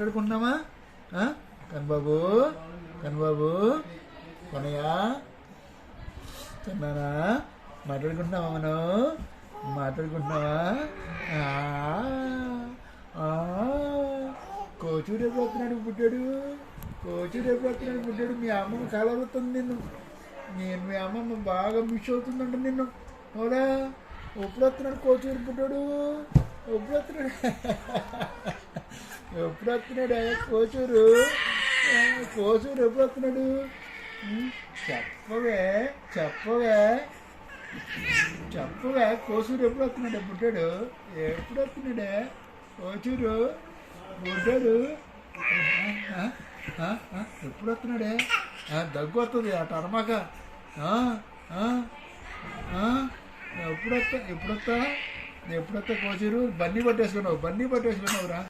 మాట్లాడుకుంటున్నామా కన్బాబు కన్బాబు కొనయ్య చిన్నానా మాట్లాడుకుంటున్నావా మనం మాట్లాడుకుంటున్నావా కోచు రేపు వస్తున్నాడు పుట్టాడు కోచు రేపు వస్తున్నాడు పుట్టాడు మీ అమ్మమ్మ కలవరుతుంది నిన్ను నేను మీ అమ్మమ్మ బాగా మిస్ అవుతుందంట నిన్ను అవునా ఎప్పుడు వస్తున్నాడు కోచూరు పుట్టాడు ఎప్పుడు వస్తున్నాడు ఎప్పుడు వస్తున్నాడు కోచూరు కోచూరు ఎప్పుడు వస్తున్నాడు చెప్పవే చెప్పవే చెప్పవే కోచూరు ఎప్పుడు వస్తున్నాడు పుట్టాడు ఎప్పుడు వస్తున్నాడే కోచూరు పుట్టాడు ఎప్పుడు వస్తున్నాడే దగ్గు వస్తుంది అటు అరమాక ఎప్పుడొస్తా కోచూరు బన్నీ పట్టేసుకున్నావు రా